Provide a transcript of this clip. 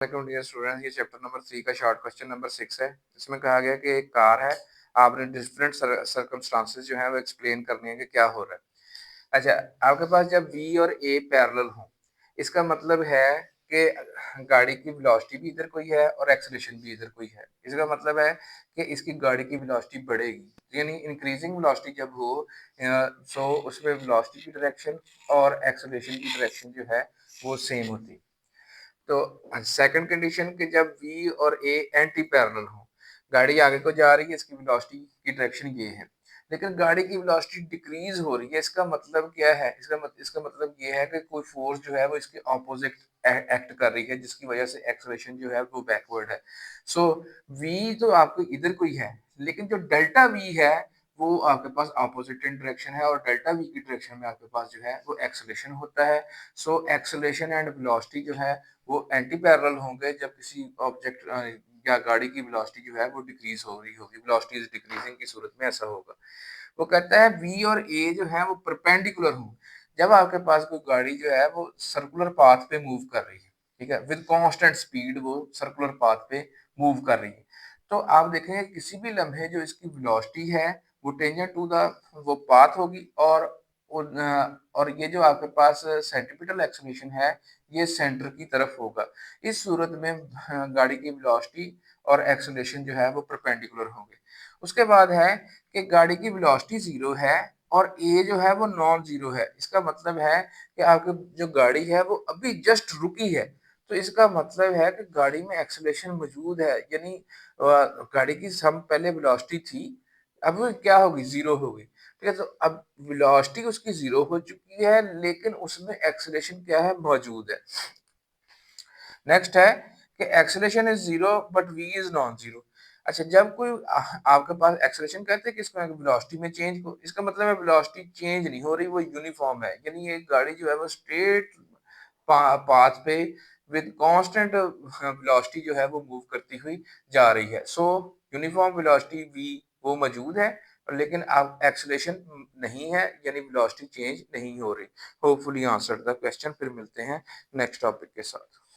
Dear student, ये chapter number 3 का short question number 6 है। इसमें कहा गया कि एक कार है, आपने डिफरेंट सर्कमस्टांसेस जो है वो एक्सप्लेन करनी है कि क्या हो रहा है। अच्छा, आपके पास जब v और a पैरेलल हो, इसका मतलब है कि गाड़ी की वेलोसिटी भी इधर कोई है और एक्सेलरेशन भी इधर कोई है। इसका मतलब है कि इसकी गाड़ी की वेलोसिटी बढ़ेगी, यानी इंक्रीजिंग वेलोसिटी जब हो सो उसमें वेलोसिटी की डायरेक्शन और एक्सेलरेशन की डायरेक्शन जो है वो सेम होती है। तो सेकंड कंडीशन कि जब v और a एंटी पैरेलल हो, गाड़ी आगे को जा रही है, इसकी वेलोसिटी की डायरेक्शन ये है, लेकिन गाड़ी की वेलोसिटी डिक्रीज हो रही है। इसका मतलब क्या है? इसका मतलब ये है कि कोई फोर्स जो है वो इसके ऑपोजिट एक्ट कर रही है, जिसकी वजह से एक्सेलरेशन जो है वो बैकवर्ड है। सो v तो आपको इधर कोई है, लेकिन जो डेल्टा v है वो आपके पास ऑपोजिट इन डायरेक्शन है, और डेल्टा v की डायरेक्शन में आपके पास जो है वो एक्सेलरेशन होता है। सो एक्सेलरेशन एंड वेलोसिटी जो है वो एंटी पैरेलल होंगे जब किसी ऑब्जेक्ट या गाड़ी की वेलोसिटी जो है वो डिक्रीज हो रही होगी। वेलोसिटी इज डिक्रीजिंग की सूरत में ऐसा होगा। वो कहता है v और a जो है वो परपेंडिकुलर हो, जब आपके पास कोई गाड़ी जो है वो सर्कुलर पाथ पे मूव कर रही है, ठीक है, विद कांस्टेंट स्पीड वो सर्कुलर पाथ पे मूव कर रही है। तो आप देखेंगे किसी भी लम्हे जो इसकी वेलोसिटी है वो टेंजेंट टू द वो पाथ होगी, और ये जो आपके पास सेंट्रीपिटल एक्सेलरेशन है ये सेंटर की तरफ होगा। इस सूरत में गाड़ी की वेलोसिटी और एक्सेलरेशन जो है वो परपेंडिकुलर होंगे। उसके बाद है कि गाड़ी की वेलोसिटी जीरो है और ए जो है वो नॉन जीरो है। इसका मतलब है कि आपकी जो गाड़ी है वो अभी जस्ट रुकी है, तो इसका मतलब है कि गाड़ी में एक्सेलरेशन मौजूद है, यानी गाड़ी की सम पहले वेलोसिटी थी, अब वो क्या होगी? जीरो होगी। ठीक है, तो अब वेलोसिटी उसकी जीरो हो चुकी है, लेकिन उसमें एक्सेलरेशन क्या है? मौजूद है। नेक्स्ट है कि acceleration is zero but v is non zero. अच्छा, जब कोई आपके पास एक्सेलरेशन कहते हैं कि इसको वेलोसिटी में चेंज को, इसका मतलब है वेलोसिटी चेंज नहीं हो रही, वो यूनिफॉर्म है, यानी ये गाड़ी जो है वो स्ट्रेट पाथ पे विद कांस्टेंट वेलोसिटी जो है वो मूव करती हुई जा रही है। सो यूनिफॉर्म वेलोसिटी v वो मौजूद है, लेकिन अब एक्सेलरेशन नहीं है, यानी वेलोसिटी चेंज नहीं हो रही। Hopefully answer the question. फिर मिलते हैं नेक्स्ट टॉपिक के साथ।